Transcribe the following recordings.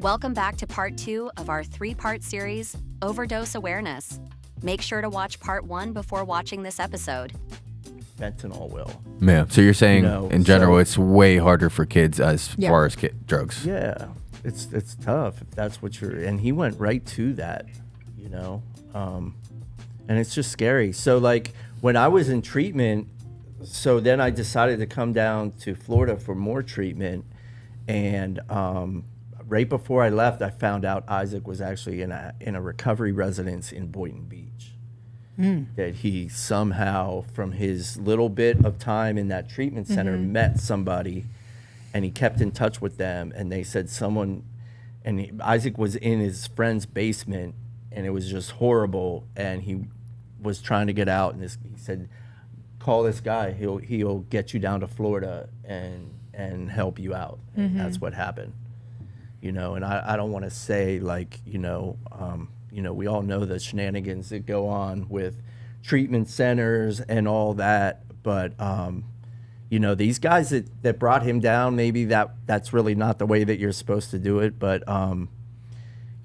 Welcome back to part 2 of our 3-part series, Overdose Awareness. Make sure to watch part 1 before watching this episode. Fentanyl will. Yeah. So you're saying, in general, so- it's way harder for kids as far as drugs. Yeah, it's tough if that's what you're. And he went right to that, and it's just scary. So like when I was in treatment, so then I decided to come down to Florida for more treatment, and right before I left, I found out Issac was actually in a recovery residence in Boynton Beach. That he somehow, from his little bit of time in that treatment center, met somebody, and he kept in touch with them, and they said Issac was in his friend's basement, and it was just horrible, and he was trying to get out, and he said, call this guy, he'll get you down to Florida and help you out. And that's what happened. And I don't want to say we all know the shenanigans that go on with treatment centers and all that, but these guys that brought him down, maybe that's really not the way that you're supposed to do it, but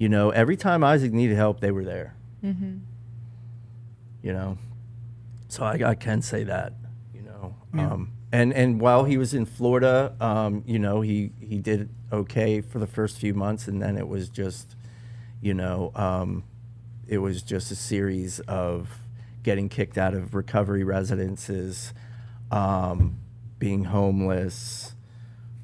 every time Issac needed help, they were there. So I can say that, and while he was in Florida, he did okay for the first few months, and then it was just, it was just a series of getting kicked out of recovery residences, being homeless,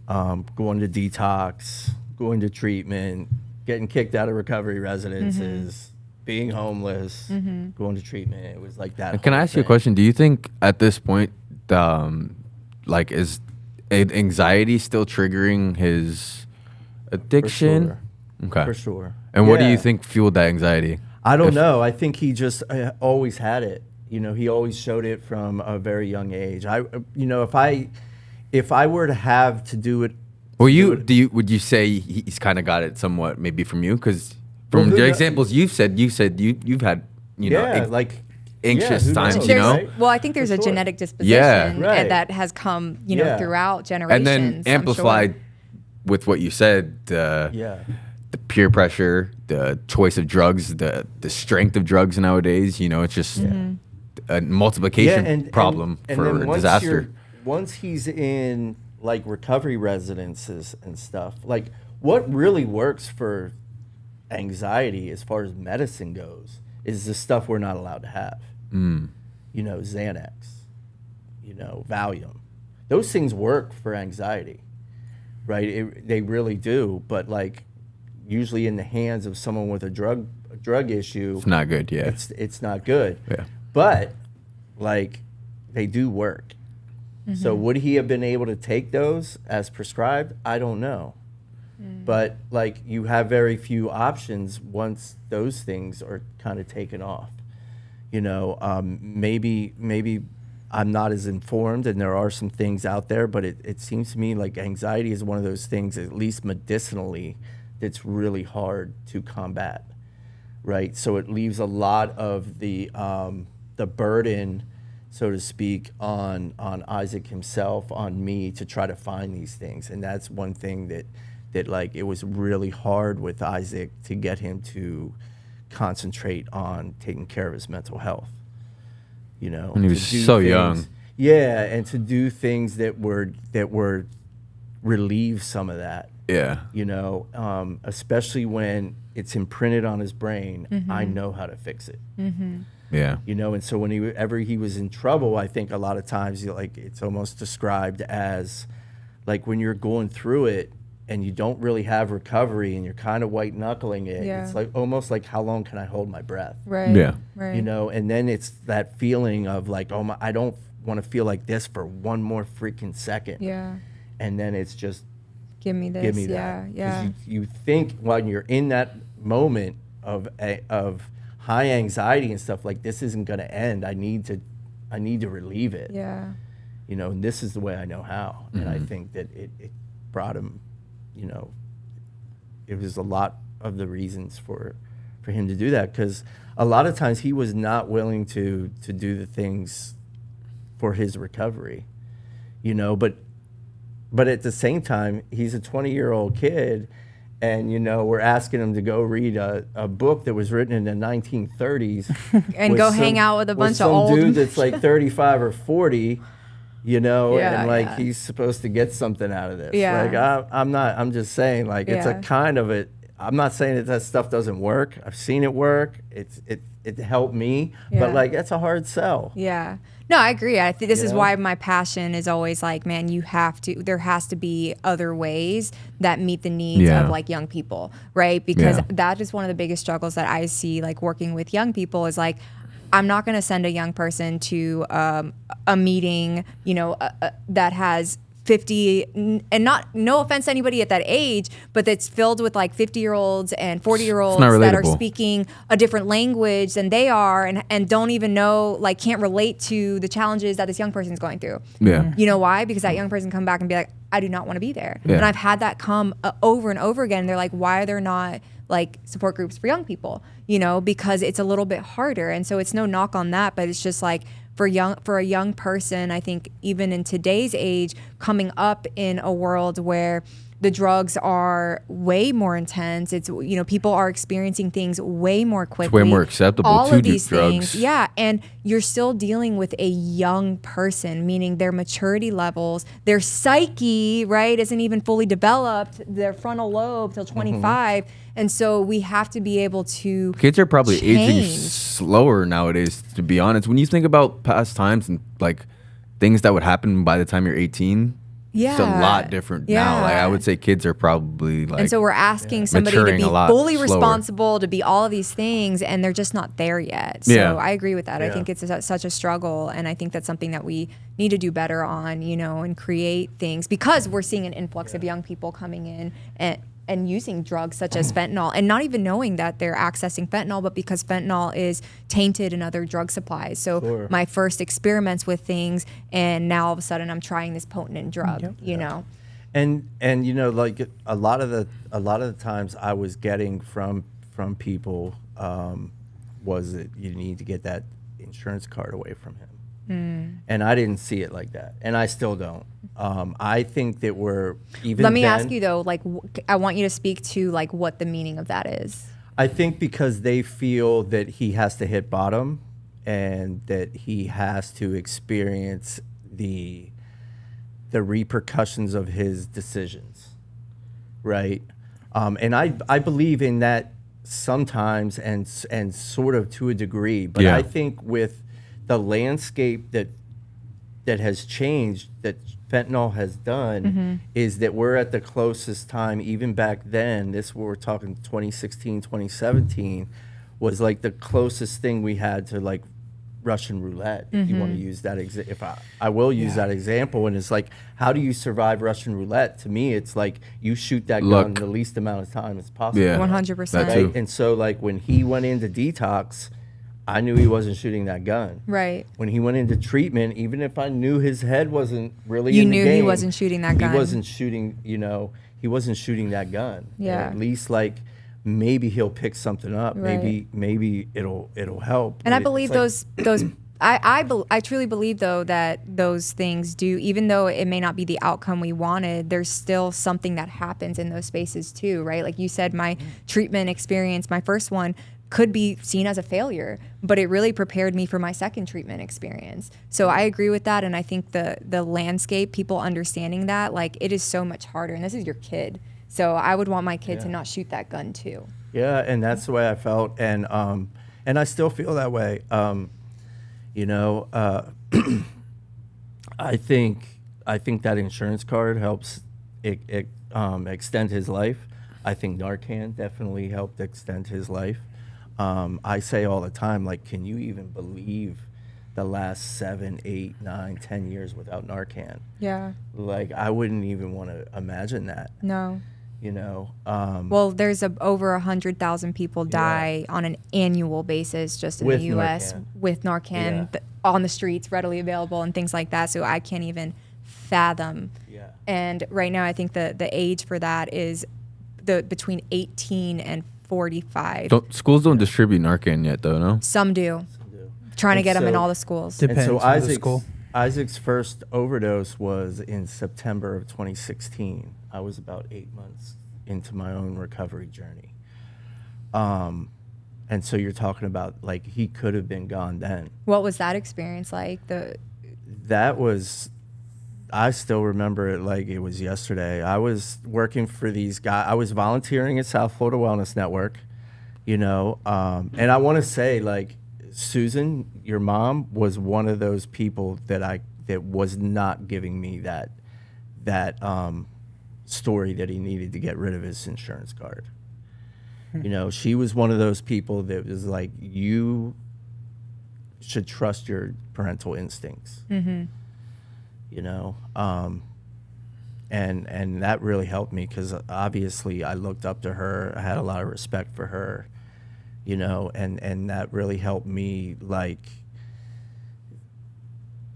going to detox, going to treatment, getting kicked out of recovery residences, being homeless, going to treatment. It was like that. Can I ask you a question? Do you think at this point, is anxiety still triggering his addiction? For sure. Okay. For sure. And what do Yeah. you think fueled that anxiety? I don't know. I think he just always had it. He always showed it from a very young age. If I were to have to do it. Well, would you say he's kind of got it somewhat maybe from you? Because from the examples you've said you've had anxious who times, knows, There's- right? Well, I think there's For a sure. genetic disposition Yeah. Right. that has come, Yeah. throughout generations. and then I'm amplified sure. with what you said, the peer pressure, the choice of drugs, the strength of drugs nowadays. It's just a multiplication problem for then once disaster. Once he's in recovery residences and stuff, what really works for anxiety as far as medicine goes is the stuff we're not allowed to have. Xanax, Valium. Those things work for anxiety, right? They really do, but usually in the hands of someone with a drug issue, It's not good, yeah. It's not good. Yeah. But they do work. So would he have been able to take those as prescribed? I don't know. But you have very few options once those things are kind of taken off. Maybe I'm not as informed, and there are some things out there, but it seems to me like anxiety is one of those things, at least medicinally, that's really hard to combat, right? So it leaves a lot of the burden, so to speak, on Issac himself, on me, to try to find these things. And that's one thing that it was really hard with Issac to get him to concentrate on taking care of his mental health. When he was so young. Yeah, and to do things that were relieve some of that. Yeah. Especially when it's imprinted on his brain, I know how to fix it. Yeah. And so whenever he was in trouble, I think a lot of times it's almost described as when you're going through it and you don't really have recovery and you're kind of white knuckling it. Yeah. It's almost like, how long can I hold my breath? Right. Yeah. Right. And then it's that feeling of I don't want to feel like this for one more freaking second. Yeah. And then it's just, Give me this. give me Yeah. that. Yeah. You think when you're in that moment of high anxiety and stuff, this isn't going to end. I need to relieve it. Yeah. And this is the way I know how. And I think that it brought him, it was a lot of the reasons for him to do that, because a lot of times he was not willing to do the things for his recovery, but at the same time, he's a 20-year-old kid, and we're asking them to go read a book that was written in the 1930s and go hang out with a bunch of old dude that's like 35 or 40, and like he's supposed to get something out of this. Like I'm just saying, like it's a kind of it. I'm not saying that stuff doesn't work. I've seen it work. It helped me, but like it's a hard sell. Yeah. No, I agree. I think this is why my passion is always like, man, there has to be other ways that meet the needs of like young people, right? Because that is one of the biggest struggles that I see, like working with young people is like, I'm not going to send a young person to a meeting, that has 50, and no offense to anybody at that age, but that's filled with like 50-year-olds and 40-year-olds that are speaking a different language than they are and don't even know, like can't relate to the challenges that this young person's going through. Yeah. You know why? Because that young person come back and be like, I do not want to be there. Yeah. And I've had that come over and over again. They're like, why are there not like support groups for young people? Because it's a little bit harder. And so it's no knock on that, but it's just like, for a young person, I think even in today's age, coming up in a world where the drugs are way more intense, it's people are experiencing things way more quickly. It's way more acceptable all to of these do drugs. Things, yeah, and you're still dealing with a young person, meaning their maturity levels, their psyche, right, isn't even fully developed, their frontal lobe till 25. And so we have to be able to kids are probably change. Aging slower nowadays, to be honest. When you think about past times and like things that would happen by the time you're 18, it's a lot different now. Like I would say kids are probably like, and so we're asking somebody to be fully responsible, to be all of these things, and they're just not there yet. So I agree with that. I think it's such a struggle, and I think that's something that we need to do better on, and create things, because we're seeing an influx of young people coming in and using drugs such as fentanyl, and not even knowing that they're accessing fentanyl, but because fentanyl is tainted in other drug supplies. So my first experiments with things, and now all of a sudden I'm trying this potent drug, And like a lot of the times I was getting from people was that you need to get that insurance card away from him. And I didn't see it like that, and I still don't. I think that we're even. Let me ask you though, like I want you to speak to like what the meaning of that is. I think because they feel that he has to hit bottom, and that he has to experience the repercussions of his decisions, right? And I believe in that sometimes, and sort of to a degree, but I think with the landscape that has changed, that fentanyl has done, is that we're at the closest time, even back then, we're talking 2016, 2017, was like the closest thing we had to like Russian roulette, if you want to use that if I will use that example. And it's like, how do you survive Russian roulette? To me, it's like you shoot that gun the least amount of time as possible. 100%. Right? And so like when he went into detox, I knew he wasn't shooting that gun. Right. When he went into treatment, even if I knew his head wasn't really you in the game, he wasn't shooting that gun. He wasn't shooting, he wasn't shooting that gun. Yeah. And at least like maybe he'll pick something up. Right. Maybe it'll help. And I believe those I truly believe though that those things do, even though it may not be the outcome we wanted, there's still something that happens in those spaces too, right? Like you said, my treatment experience, my first one, could be seen as a failure, but it really prepared me for my second treatment experience. So I agree with that, and I think the landscape, people understanding that, like it is so much harder, and this is your kid. So I would want my kid to not shoot that gun too. Yeah, and that's the way I felt, and I still feel that way. I think that insurance card helps extend his life. I think Narcan definitely helped extend his life. I say all the time, like, can you even believe the last 7, 8, 9, 10 years without Narcan? Yeah. Like, I wouldn't even want to imagine that. No. Well, there's over 100,000 people die on an annual basis just in the U.S. with Narcan on the streets, readily available, and things like that. So I can't even fathom. Yeah. And right now, I think the age for that is between 18 and 45. Schools don't distribute Narcan yet, though, no? Some do. Trying to get them in all the schools. Depends on the school. Isaac's first overdose was in September of 2016. I was about 8 months into my own recovery journey. And so you're talking about like he could have been gone then. What was that experience like? I still remember it like it was yesterday. I was working for these guys. I was volunteering at South Florida Wellness Network, you know, and I want to say like Susan, your mom, was one of those people that was not giving me that story that he needed to get rid of his insurance card. You know, she was one of those people that was like, you should trust your parental instincts. Mm-hmm. You know, and that really helped me because obviously I looked up to her. I had a lot of respect for her, you know, and that really helped me like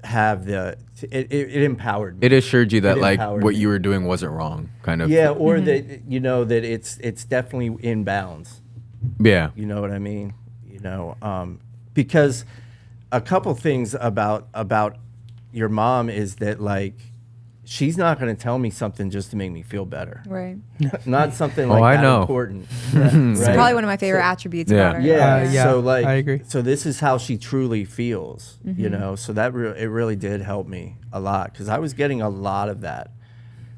have it empowered me. It assured you that like what you were doing wasn't wrong, kind of. Yeah, or that, you know, that it's definitely in bounds. Yeah. You know what I mean? You know, because a couple things about your mom is that like she's not going to tell me something just to make me feel better. Right. Not something like that important. Right? It's probably one of my favorite attributes about her. Yeah. So like, I agree. So this is how she truly feels, you know? So that it really did help me a lot because I was getting a lot of that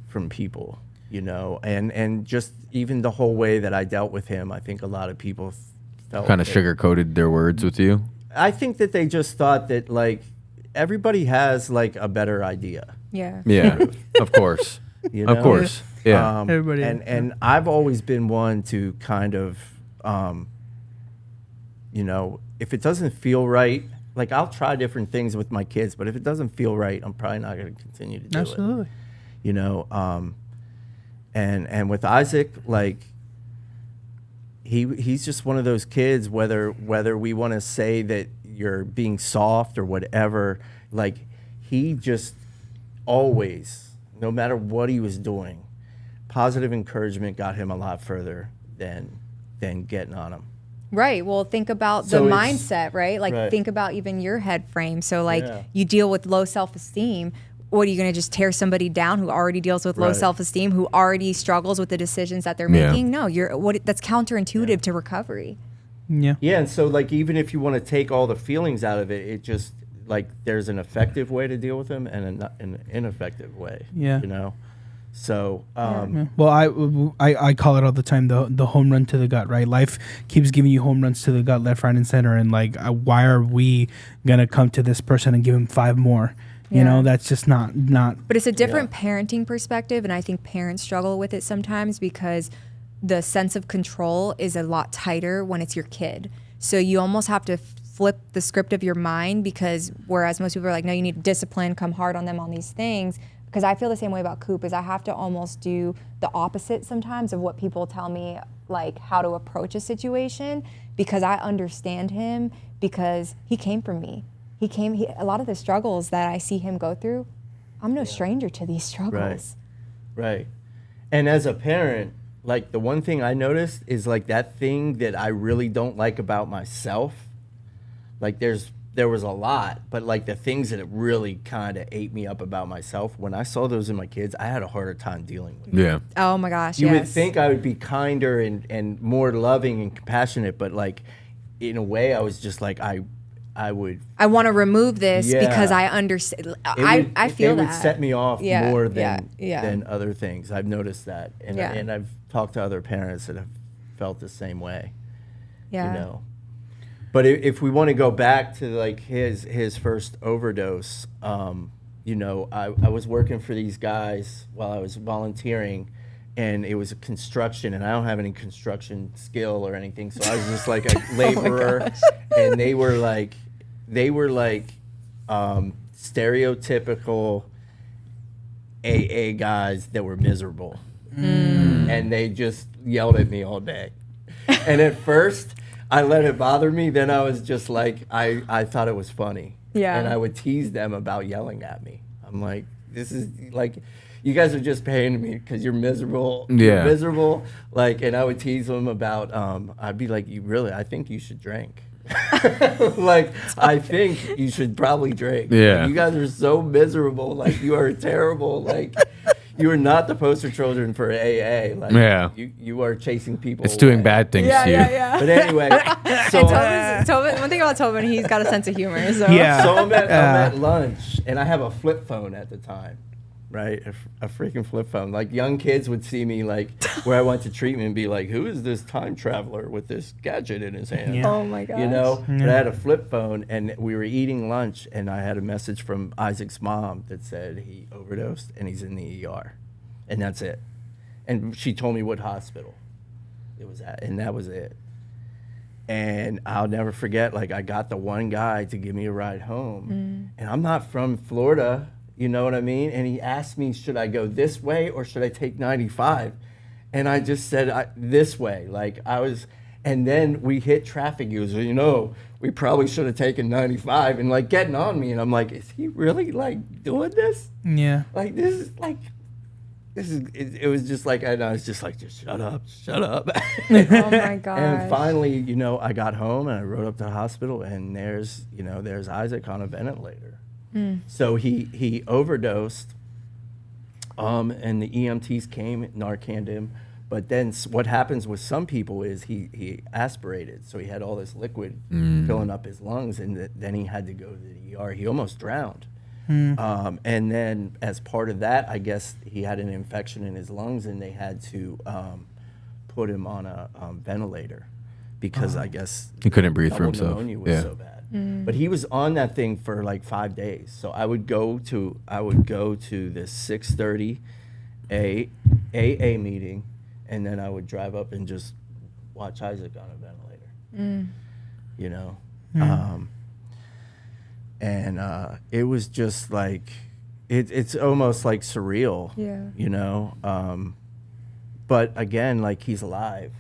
from people, you know, and just even the whole way that I dealt with him, I think a lot of people felt kind of sugar-coated their words with you. I think that they just thought that like, everybody has like a better idea. Yeah. Yeah, of course. You know? Of course. Yeah. Everybody. And I've always been one to kind of, you know, if it doesn't feel right, like I'll try different things with my kids, but if it doesn't feel right, I'm probably not going to continue to do Absolutely. it. You know, and with Isaac, like he's just one of those kids, whether we want to say that you're being soft or whatever, like he just always, no matter what he was doing, positive encouragement got him a lot further than getting on him. Right. Well, think about the mindset, right? Like think about even your head frame. So like you deal with low self-esteem. What are you going to just tear somebody down who already deals with low self-esteem, who already struggles with the decisions that they're making? No, that's counterintuitive to recovery. Yeah. Yeah, and so like even if you want to take all the feelings out of it, it just like there's an effective way to deal with them and an ineffective way. Yeah. You know. So well, I call it all the time the home run to the gut, right? Life keeps giving you home runs to the gut, left, right, and center, and like why are we gonna come to this person and give him 5 more? You know, that's just not. But it's a different parenting perspective, and I think parents struggle with it sometimes because the sense of control is a lot tighter when it's your kid. So you almost have to flip the script of your mind because whereas most people are like, no, you need discipline, come hard on them on these things. Because I feel the same way about Coop, is I have to almost do the opposite sometimes of what people tell me, like how to approach a situation, because I understand him because he came from me. A lot of the struggles that I see him go through, I'm no stranger to these struggles. Right. And as a parent, like the one thing I noticed is like that thing that I really don't like about myself. Like there was a lot, but like the things that it really kind of ate me up about myself, when I saw those in my kids, I had a harder time dealing with it. Yeah. Oh my gosh, You would think I would be kinder and more loving and compassionate, but like in a way I was just like, I want to remove this because I understand. I feel that. It would set me off more than other things. I've noticed that. And I've talked to other parents that have felt the same way. Yeah. You know. But if we want to go back to like his first overdose, you know, I was working for these guys while I was volunteering, and it was a construction, and I don't have any construction skill or anything, so I was just like a laborer, and they were like stereotypical AA guys that were miserable, and they just yelled at me all day, and at first I let it bother me. Then I was just like, I thought it was funny. Yeah. And I would tease them about yelling at me. I'm like, this is like, you guys are just paying me because you're miserable. Yeah. You're miserable. Like, and I would tease them about, I'd be like, I think you should drink. Like, I think you should probably drink. Yeah. Like, you guys are so miserable. Like, you are terrible. Like, You are not the poster children for AA. Like, yeah. You are chasing people. It's doing bad things to you. Yeah. But anyway, so Tobin, one thing about Tobin, he's got a sense of humor. So. Yeah. So I'm at lunch, and I have a flip phone at the time, right? A freaking flip phone. Like, young kids would see me, like, where I went to treatment and be like, who is this time traveler with this gadget in his hand? Yeah. Oh, my gosh. You know? But I had a flip phone, and we were eating lunch, and I had a message from Isaac's mom that said he overdosed, and he's in the ER. And that's it. And she told me what hospital it was at, and that was it. And I'll never forget, like, I got the one guy to give me a ride home. And I'm not from Florida, you know what I mean? And he asked me, should I go this way or should I take 95? And I just said, this way. Like, and then we hit traffic. He was, you know, we probably should have taken 95, and like getting on me. And I'm like, is he really like doing this? Yeah. Like, it was just like, I was just like, just shut up. Oh my gosh. And finally, you know, I got home and I rode up to the hospital, and there's Issac on a ventilator. So he overdosed, and the EMTs came, Narcaned him. But then what happens with some people is he aspirated, so he had all this liquid filling up his lungs, and then he had to go to the ER. He almost drowned. And then as part of that, I guess he had an infection in his lungs, and they had to put him on a ventilator because I guess he couldn't breathe for double himself. Pneumonia was so bad. But he was on that thing for like 5 days. So I would go to this 6:30 AA meeting, and then I would drive up and just watch Issac on a ventilator. You know. And it was just like, it's almost like surreal, you know? But again, like, he's alive,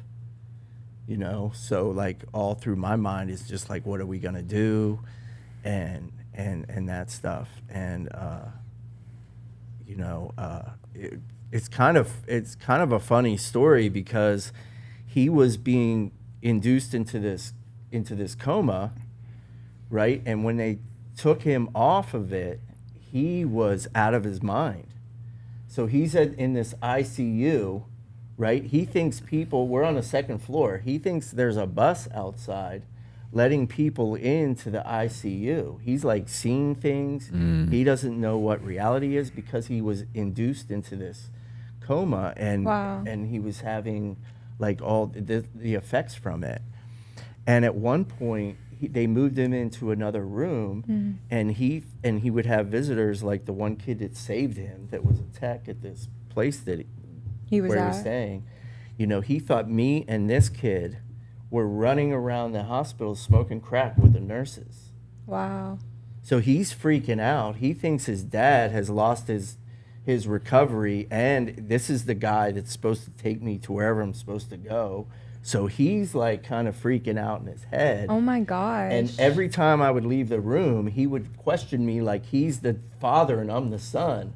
you know? So like, all through my mind is just like, what are we gonna do? And that stuff. And, you know, it's kind of a funny story because he was being induced into this coma, right? And when they took him off of it, he was out of his mind. So he's in this ICU, right? He thinks we're on the second floor. He thinks there's a bus outside letting people into the ICU. He's like seeing things. He doesn't know what reality is because he was induced into this coma, and he was having like all the effects from it. And at one point, they moved him into another room, and he would have visitors, like the one kid that saved him, that was a tech at this place that he was staying. You know, he thought me and this kid were running around the hospital smoking crack with the nurses. Wow. So he's freaking out. He thinks his dad has lost his recovery, and this is the guy that's supposed to take me to wherever I'm supposed to go. So he's like kind of freaking out in his head. Oh my gosh. And every time I would leave the room, he would question me like he's the father and I'm the son.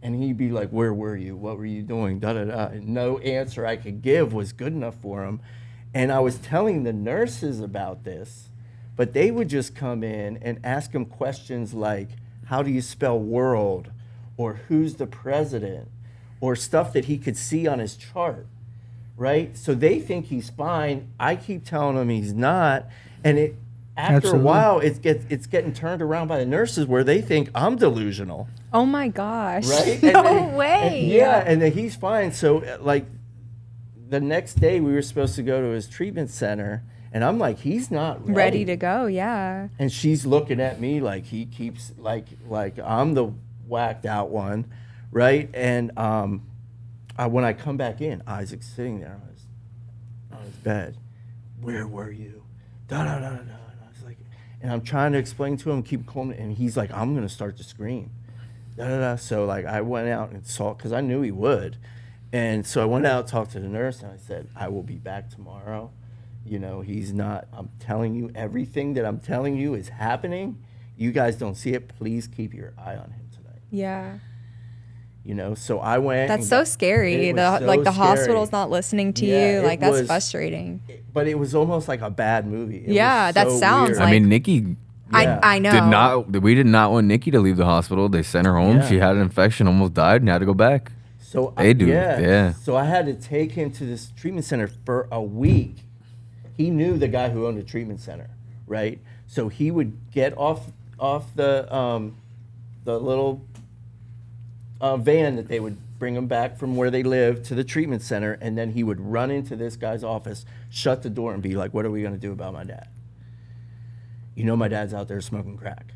And he'd be like, where were you? What were you doing? Da da da. And no answer I could give was good enough for him. And I was telling the nurses about this, but they would just come in and ask him questions like, how do you spell world? Or who's the president? Or stuff that he could see on his chart. Right? So they think he's fine. I keep telling him he's not. And after a while, it's getting turned around by the nurses where they think I'm delusional. Oh my gosh. Right? No way. And then he's fine. So like the next day we were supposed to go to his treatment center, and I'm like, he's not ready to go, yeah. And she's looking at me like he keeps like I'm the whacked out one, right? And when I come back in, Isaac's sitting there on his bed. Where were you? Da da da da. And I was like, and I'm trying to explain to him, keep calm, and he's like, I'm gonna start to scream. Da da da. So like, I went out and saw, because I knew he would, and so I went out, talked to the nurse, and I said, I will be back tomorrow. You know, he's not. I'm telling you, everything that I'm telling you is happening. You guys don't see it. Please keep your eye on him tonight. Yeah. You know, so I went. That's so scary. The hospital's not listening to you. Like, that's frustrating. But it was almost like a bad movie. That sounds weird. like. I mean, Nikki. I know. We did not want Nikki to leave the hospital. They sent her home. Yeah. She had an infection, almost died, and had to go back. So they do. Yeah. So I had to take him to this treatment center for a week. He knew the guy who owned the treatment center, right? So he would get off the little van that they would bring him back from where they live to the treatment center, and then he would run into this guy's office, shut the door, and be like, "What are we gonna do about my dad? You know my dad's out there smoking crack."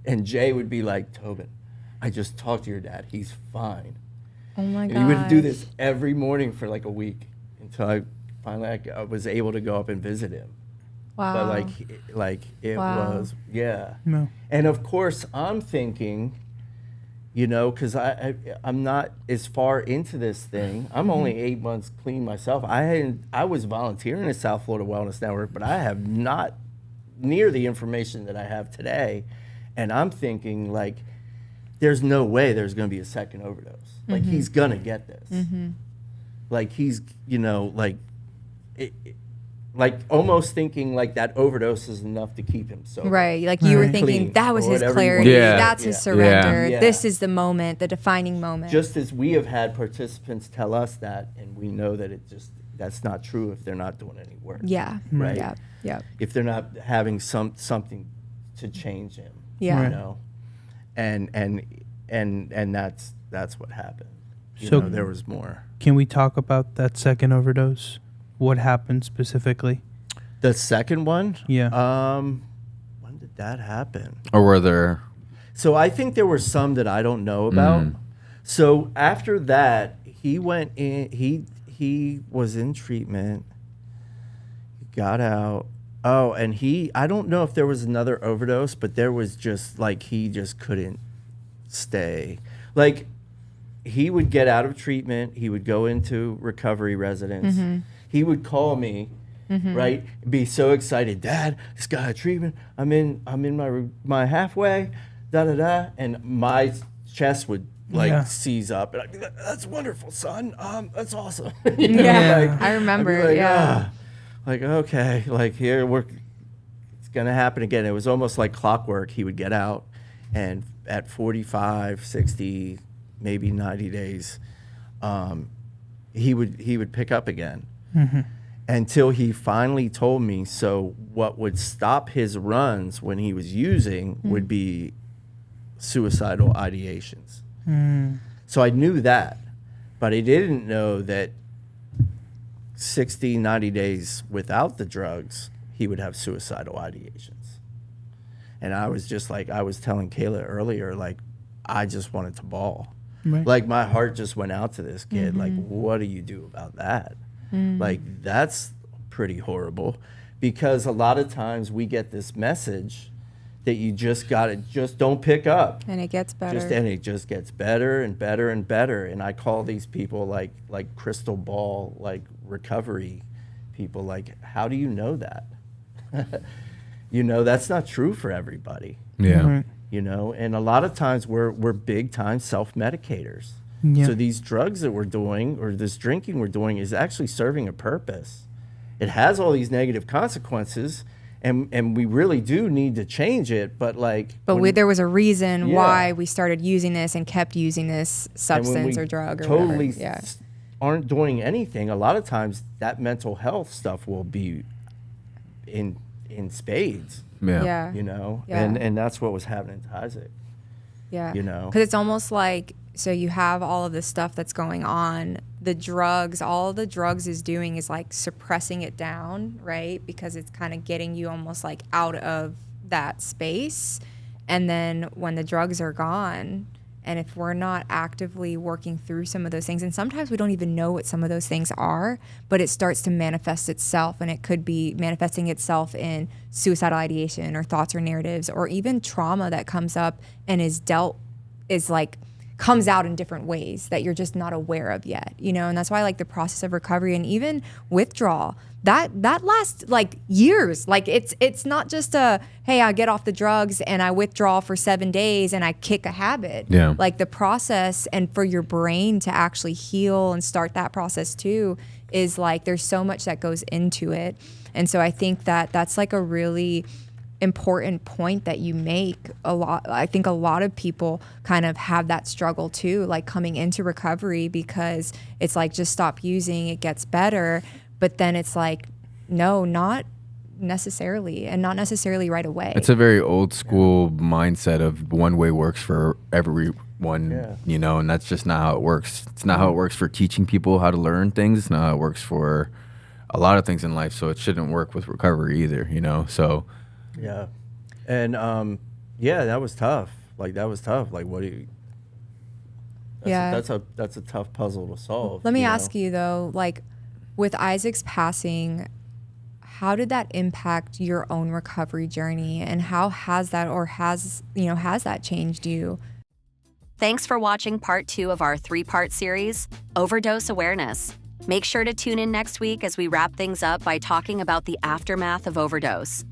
And Jay would be like, "Tobin, I just talked to your dad. He's fine." Oh my god. And he would do this every morning for like a week until I finally I was able to go up and visit him. Wow. But it was, yeah. No. And of course I'm thinking, because I'm not as far into this thing. I'm only 8 months clean myself. I was volunteering at South Florida Wellness Network, but I have not near the information that I have today. And I'm thinking like, there's no way there's going to be a second overdose. Like he's going to get this. Like he's, like almost thinking like that overdose is enough to keep him sober. Right. Like you were thinking Clean, that was or his whatever you clarity. want. Yeah. That's his Yeah. surrender. Yeah. This is the moment, the defining moment. Just as we have had participants tell us that, and we know that that's not true if they're not doing any work. Yeah. Right. Yeah. Yeah. If they're not having something to change him. Yeah. And that's what happened. So there was more. Can we talk about that second overdose? What happened specifically? The second one? Yeah. When did that happen? Or were there? So I think there were some that I don't know about. So after that, he went in. He was in treatment. He got out. Oh, and I don't know if there was another overdose, but there was just like he just couldn't stay. Like he would get out of treatment. He would go into recovery residence. He would call me. Right, be so excited, Dad, just got a treatment. I'm in my halfway, and my chest would seize up, and I'd be like, "That's wonderful, son. That's awesome." I remember. Like, like okay, like here it's gonna happen again. It was almost like clockwork. He would get out, and at 45, 60, maybe 90 days, he would pick up again. Until he finally told me, so what would stop his runs when he was using would be suicidal ideations. So I knew that, but I didn't know that 60, 90 days without the drugs, he would have suicidal ideations. And I was just like, I was telling Kayla earlier, like, I just wanted to bawl. Right. Like my heart just went out to this kid. Like, what do you do about that? Like, that's pretty horrible, because a lot of times we get this message that you just don't pick up. And it gets better. And it just gets better and better and better. And I call these people like crystal ball, like recovery people. Like, how do you know that? That's not true for everybody. Yeah. And a lot of times we're big time self-medicators. Yeah. So these drugs that we're doing, or this drinking we're doing, is actually serving a purpose. It has all these negative consequences, and we really do need to change it. But there was a reason why we started using this and kept using this substance or drug or totally whatever. aren't doing anything. A lot of times that mental health stuff will be in spades. Yeah. And that's what was happening to Isaac. Yeah. Because it's almost like, so you have all of this stuff that's going on. The drugs, all the drugs is doing is like suppressing it down, right? Because it's kind of getting you almost like out of that space. And then when the drugs are gone, and if we're not actively working through some of those things, and sometimes we don't even know what some of those things are, but it starts to manifest itself, and it could be manifesting itself in suicidal ideation or thoughts or narratives, or even trauma that comes up and comes out in different ways that you're just not aware of yet, and that's why like the process of recovery and even withdrawal, that lasts like years. Like it's not just hey, I get off the drugs and I withdraw for 7 days and I kick a habit. Yeah. Like the process, and for your brain to actually heal and start that process too, is like there's so much that goes into it. And so I think that that's like a really important point that you make. I think a lot of people kind of have that struggle too, like coming into recovery, because it's like, just stop using, it gets better. But then it's like, no, not necessarily, and not necessarily right away. It's a very old school mindset of one way works for everyone, you know, and that's just not how it works. It's not how it works for teaching people how to learn things. It's not how it works for a lot of things in life. So it shouldn't work with recovery either, you know? So yeah. And that was tough. Like, that was tough. Like, what do you that's a tough puzzle to solve. Let me ask you though, like, with Issac's passing, how did that impact your own recovery journey, and how has that changed you? Thanks for watching part 2 of our 3-part series, Overdose Awareness. Make sure to tune in next week as we wrap things up by talking about the aftermath of overdose.